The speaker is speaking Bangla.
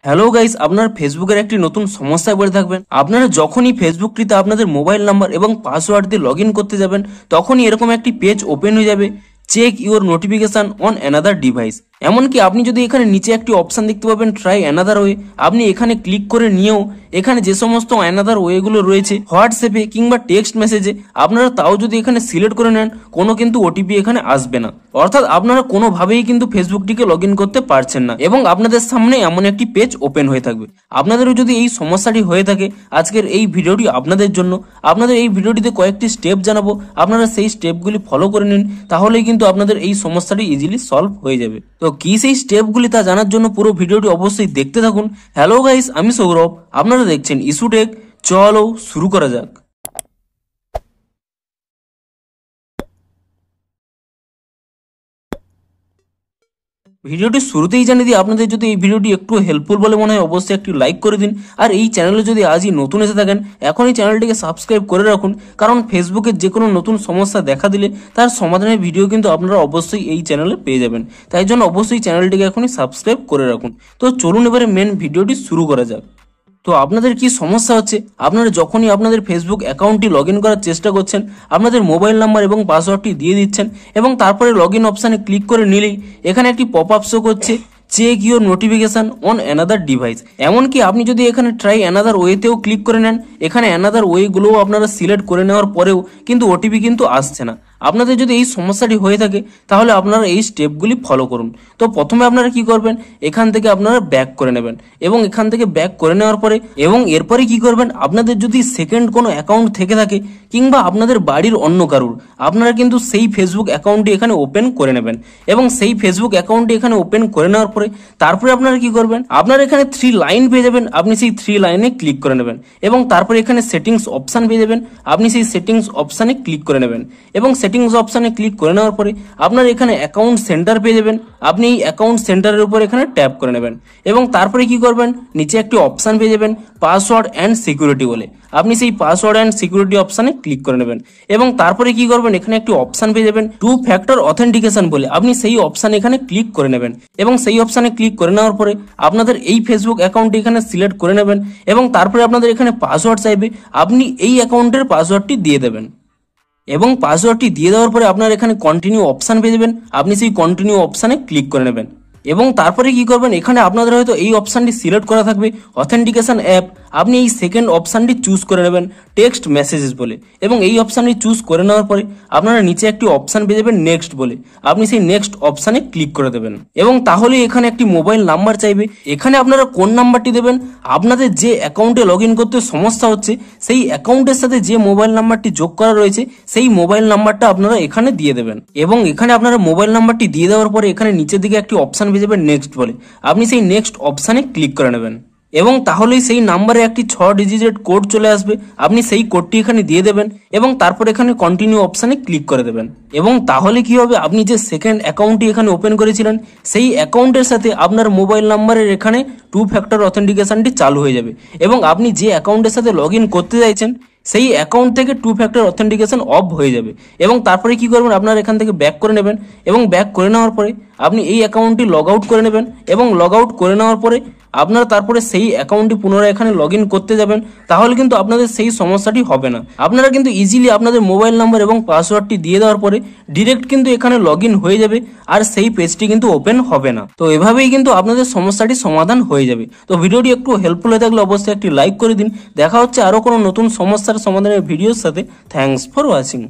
হ্যালো গাইস, আপনার ফেসবুকের একটি নতুন সমস্যায় পড়ে থাকবেন। আপনারা যখনই ফেসবুকটিতে আপনাদের মোবাইল নাম্বার এবং পাসওয়ার্ড দিয়ে লগ ইন করতে যাবেন, তখনই এরকম একটি পেজ ওপেন হয়ে যাবে, check your notification on another device. এমনকি আপনি যদি এখানে নিচে একটি অপশন দেখতে পাবেন, ট্রাই অ্যানাদার ওয়ে, আপনি এখানে ক্লিক করে নিয়েও এখানে যে সমস্ত অ্যানাদার ওয়েগুলো রয়েছে হোয়াটসঅ্যাপে কিংবা টেক্সট মেসেজে, আপনারা তাও যদি এখানে সিলেক্ট করে নেন, কোনো কিন্তু ওটিপি এখানে আসবে না। অর্থাৎ আপনারা কোনোভাবেই কিন্তু ফেসবুকটিকে লগ ইন করতে পারছেন না এবং আপনাদের সামনে এমন একটি পেজ ওপেন হয়ে থাকবে। আপনাদেরও যদি এই সমস্যাটি হয়ে থাকে, আজকের এই ভিডিওটি আপনাদের জন্য। আপনাদের এই ভিডিওটিতে কয়েকটি স্টেপ জানাবো, আপনারা সেই স্টেপগুলি ফলো করে নিন, তাহলেই কিন্তু আপনাদের এই সমস্যাটি ইজিলি সলভ হয়ে যাবে। তো কি সেই স্টেপগুলি তা জানার জন্য পুরো ভিডিওটি অবশ্যই দেখতে থাকুন। হ্যালো গাইস, আমি সৌরভ, আপনারা দেখছেন ইস্যুটেক। চলো শুরু করা যাক। ভিডিওটি শুরুতেই জানিয়ে দিই, আপনাদের যদি এই ভিডিওটি একটু হেল্পফুল বলে মনে হয়, অবশ্যই একটি লাইক করে দিন। আর এই চ্যানেলে যদি আজই নতুন এসে থাকেন, এখনই চ্যানেলটিকে সাবস্ক্রাইব করে রাখুন, কারণ ফেসবুকের যে কোনো নতুন সমস্যা দেখা দিলে তার সমাধানের ভিডিও কিন্তু আপনারা অবশ্যই এই চ্যানেলে পেয়ে যাবেন। তাই জন্য অবশ্যই চ্যানেলটিকে এখনই সাবস্ক্রাইব করে রাখুন। তো চলুন এবারে মেন ভিডিওটি শুরু করা যাক। তো আপনাদের কি সমস্যা হচ্ছে, আপনারা যখনই আপনাদের ফেসবুক অ্যাকাউন্টটি লগ ইন করার চেষ্টা করছেন, আপনাদের মোবাইল নাম্বার এবং পাসওয়ার্ডটি দিয়ে দিচ্ছেন এবং তারপরে লগ ইন অপশানে ক্লিক করে নিলেই এখানে একটি পপ আপ শো করছে, check your notification on another device. এমনকি আপনি যদি এখানে ট্রাই অ্যানাদার ওয়েতেও ক্লিক করে নেন, এখানে অ্যানাদার ওয়েগুলোও আপনারা সিলেক্ট করে নেওয়ার পরেও কিন্তু ওটিপি কিন্তু আসছে না। আপনাদের যদি এই সমস্যাটি হয়ে থাকে, তাহলে আপনারা এই স্টেপগুলি ফলো করুন। তো প্রথমে আপনারা কি করবেন, এখান থেকে আপনারা ব্যাক করে নেবেন এবং এখান থেকে ব্যাক করে নেওয়ার পরে এবং এরপরে কি করবেন, আপনাদের যদি সেকেন্ড কোনো অ্যাকাউন্ট থেকে থাকে কিংবা আপনাদের বাড়ির অন্য কারুর, আপনারা কিন্তু সেই ফেসবুক অ্যাকাউন্টটি এখানে ওপেন করে নেবেন এবং সেই ফেসবুক অ্যাকাউন্টটি এখানে ওপেন করে নেওয়ার পরে তারপরে আপনারা কি করবেন, আপনারা এখানে 3 লাইন পেয়ে যাবেন, আপনি সেই 3 লাইনে ক্লিক করে নেবেন এবং তারপরে এখানে সেটিংস অপশান পেয়ে যাবেন, আপনি সেই সেটিংস অপশানে ক্লিক করে নেবেন এবং সেটিংস অপশানে ক্লিক করে নেওয়ার পরে আপনার এখানে অ্যাকাউন্ট সেন্টার পেয়ে যাবেন। আপনি এই অ্যাকাউন্ট সেন্টারের উপর এখানে ট্যাপ করে নেবেন এবং তারপরে কি করবেন, নিচে একটি অপশান পেয়ে যাবেন পাসওয়ার্ড অ্যান্ড সিকিউরিটি বলে, আপনি সেই পাসওয়ার্ড অ্যান্ড সিকিউরিটি অপশানে ক্লিক করে নেবেন এবং তারপরে কি করবেন, এখানে একটি অপশান পেয়ে যাবেন 2 ফ্যাক্টর অথেন্টিকেশন বলে, আপনি সেই অপশানে এখানে ক্লিক করে নেবেন এবং সেই অপশানে ক্লিক করে নেওয়ার পরে আপনাদের এই ফেসবুক অ্যাকাউন্টটি এখানে সিলেক্ট করে নেবেন এবং তারপরে আপনাদের এখানে পাসওয়ার্ড চাইবে, আপনি এই অ্যাকাউন্টের পাসওয়ার্ডটি দিয়ে দেবেন এবং পাসওয়ার্ডটি দিয়ে দেওয়ার পরে আপনার এখানে কন্টিনিউ অপশান পেয়ে যাবেন, আপনি সেই কন্টিনিউ অপশানে ক্লিক করে নেবেন এবং তারপরে কি করবেন, এখানে আপনাদের হয়তো এই অপশানটি সিলেক্ট করা থাকবে অথেন্টিকেশন অ্যাপ, আপনি এই সেকেন্ড অপশানটি চুজ করে নেবেন টেক্সট মেসেজেস বলে এবং এই অপশানটি চুজ করে নেওয়ার পরে আপনারা নিচে একটি অপশান পেয়ে যাবেন নেক্সট বলে, আপনি সেই নেক্সট অপশানে ক্লিক করে দেবেন এবং তাহলে এখানে একটি মোবাইল নাম্বার চাইবে। এখানে আপনারা কোন নাম্বারটি দেবেন, আপনাদের যে অ্যাকাউন্টে লগ ইন করতে সমস্যা হচ্ছে সেই অ্যাকাউন্টের সাথে যে মোবাইল নাম্বারটি যোগ করা রয়েছে সেই মোবাইল নাম্বারটা আপনারা এখানে দিয়ে দেবেন এবং এখানে আপনারা মোবাইল নাম্বারটি দিয়ে দেওয়ার পরে এখানে নিচের দিকে একটি অপশান পেয়ে যাবেন নেক্সট বলে, আপনি সেই নেক্সট অপশানে ক্লিক করে নেবেন এবং তাহলেই সেই নাম্বারে একটি 6 ডিজিটের কোড চলে আসবে, আপনি সেই কোডটি এখানে দিয়ে দেবেন এবং তারপর এখানে কন্টিনিউ অপশানে ক্লিক করে দেবেন এবং তাহলে কি হবে, আপনি যে সেকেন্ড অ্যাকাউন্টটি এখানে ওপেন করেছিলেন সেই অ্যাকাউন্টের সাথে আপনার মোবাইল নাম্বারের এখানে 2 ফ্যাক্টর অথেন্টিকেশনটি চালু হয়ে যাবে এবং আপনি যে অ্যাকাউন্টের সাথে লগ ইন করতে চাইছেন সেই অ্যাকাউন্ট থেকে 2 ফ্যাক্টর অথেন্টিকেশন অফ হয়ে যাবে এবং তারপরে কি করবেন, আপনার এখান থেকে ব্যাক করে নেবেন এবং ব্যাক করে নেওয়ার পরে আপনি এই অ্যাকাউন্টটি লগ আউট করে নেবেন এবং লগ আউট করে নেওয়ার পরে আপনারা তারপরে সেই অ্যাকাউন্টটি পুনরায় এখানে লগ ইন করতে যাবেন, তাহলে কিন্তু আপনাদের সেই সমস্যাটি হবে না। আপনারা কিন্তু ইজিলি আপনাদের মোবাইল নাম্বার এবং পাসওয়ার্ডটি দিয়ে দেওয়ার পরে ডিরেক্ট কিন্তু এখানে লগ ইন হয়ে যাবে আর সেই পেজটি কিন্তু ওপেন হবে না। তো এভাবেই কিন্তু আপনাদের সমস্যাটি সমাধান হয়ে যাবে। তো ভিডিওটি একটু হেল্পফুল হয়ে থাকলে অবশ্যই একটি লাইক করে দিন। দেখা হচ্ছে আরও কোনো নতুন সমস্যার সমাধানের ভিডিওর সাথে। Thanks for watching.